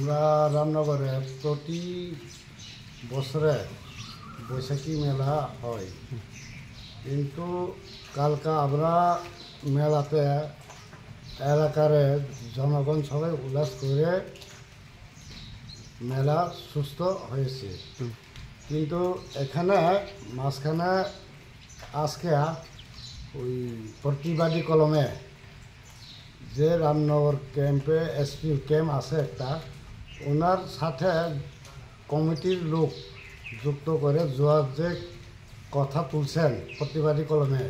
আমরা রামনগরে প্রতি বছরে বৈশাখী মেলা হয়, কিন্তু কালকা আমরা মেলাতে এলাকার জনগণ সবাই উল্লাস করে মেলা সুস্থ হয়েছে। কিন্তু এখানে মাঝখানে আজকে ওই প্রতিবাদী কলমে যে রামনগর ক্যাম্পে এসপি ক্যাম্প আছে একটা, ওনার সাথে কমিটির লোক যুক্ত করে জুয়ার যে কথা তুলছেন প্রতিবাদী কলমে,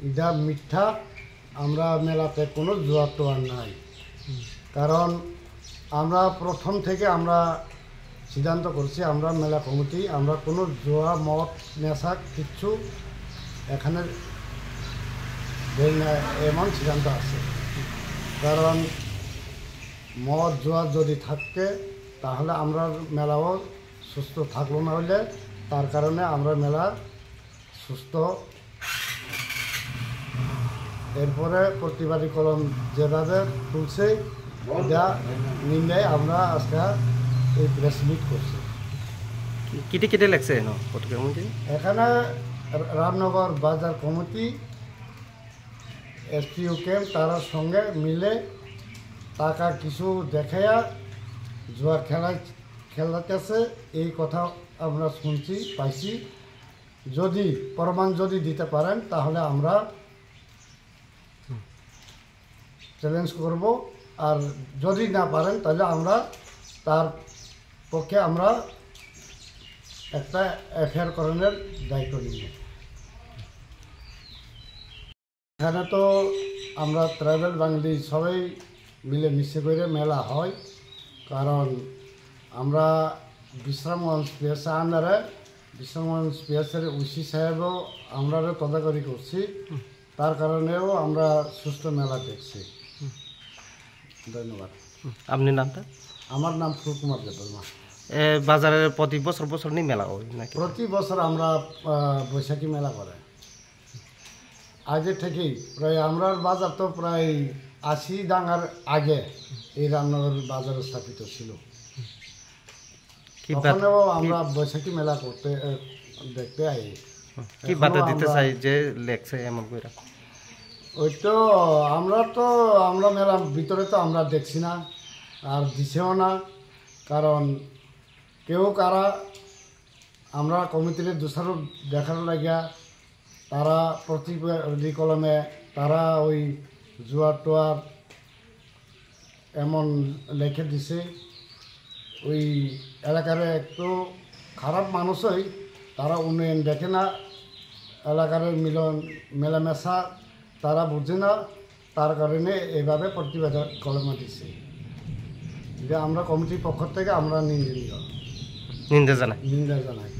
এটা মিথ্যা। আমরা মেলাতে কোনো জুয়া টোয়ার নাই, কারণ আমরা প্রথম থেকে আমরা সিদ্ধান্ত করছি, আমরা মেলা কমিটি আমরা কোনো জুয়া মদ নেশা কিচ্ছু এখানে দেই না, এমন সিদ্ধান্ত আছে। কারণ মদ জুয়া যদি থাকে তাহলে আমরা মেলাও সুস্থ থাকলো না, হলে তার কারণে আমরা মেলা সুস্থ। এরপরে প্রতিবাদী কলম যেভাবে তুলছে এটা নির্ণয় আমরা আজকে এই প্রেস মিট করছি। কেটে কেটে লাগছে এখানে রামনগর বাজার কমিটি এসপিও ক্যাম্প তার সঙ্গে মিলে টাকা কিছু দেখাইয়া জুয়া খেলাতেছে, এই কথা আমরা শুনছি পাইছি। যদি প্রমাণ যদি দিতে পারেন তাহলে আমরা চ্যালেঞ্জ করব, আর যদি না পারেন তাহলে আমরা তার পক্ষে আমরা একটা এফআইআর করানোর দায়িত্ব নিব। এখানে তো আমরা ট্রাইবাল বাঙালি সবাই মিলে মিশে করে মেলা হয়, কারণ আমরা বিশ্রামগঞ্জ পিএস আন্ডারে বিশ্রামগঞ্জ পিএসের ওসি সাহেবও আমরা তদারকি করছি, তার কারণেও আমরা সুস্থ মেলা দেখছি। ধন্যবাদ। আপনার নামটা? আমার নাম ফুলকুমার দেববর্মা। বাজারের প্রতি বছর নিয়ে মেলা হয় নাকি? প্রতি বছর আমরা বৈশাখী মেলা করে আগে থেকেই, প্রায় আমরা বাজার তো প্রায় 80 ডাঙ্গার আগে এই রামনগর বাজার স্থাপিত ছিল। তখনও আমরা বৈশাখী মেলা করতে দেখতে আই। কি বাধা দিতে চাই যে লেখছে এমন করে? ওই তো আমরা মেলার ভিতরে তো আমরা দেখছি না, আর দিছেও না, কারণ কেউ কারা আমরা কমিটির দোষারোপ দেখানো লাগিয়া তারা প্রতিবাদী কলমে তারা ওই জুয়ার টোয়ার এমন লেখে দিছে। ওই এলাকার একটু খারাপ মানুষই, তারা উন্নয়ন দেখে না, এলাকার মিলন মেলামেশা তারা বুঝে না, তার কারণে এভাবে প্রতিবাদ কলমে দিছে। যে আমরা কমিটির পক্ষ থেকে আমরা নিন্দা জানাই।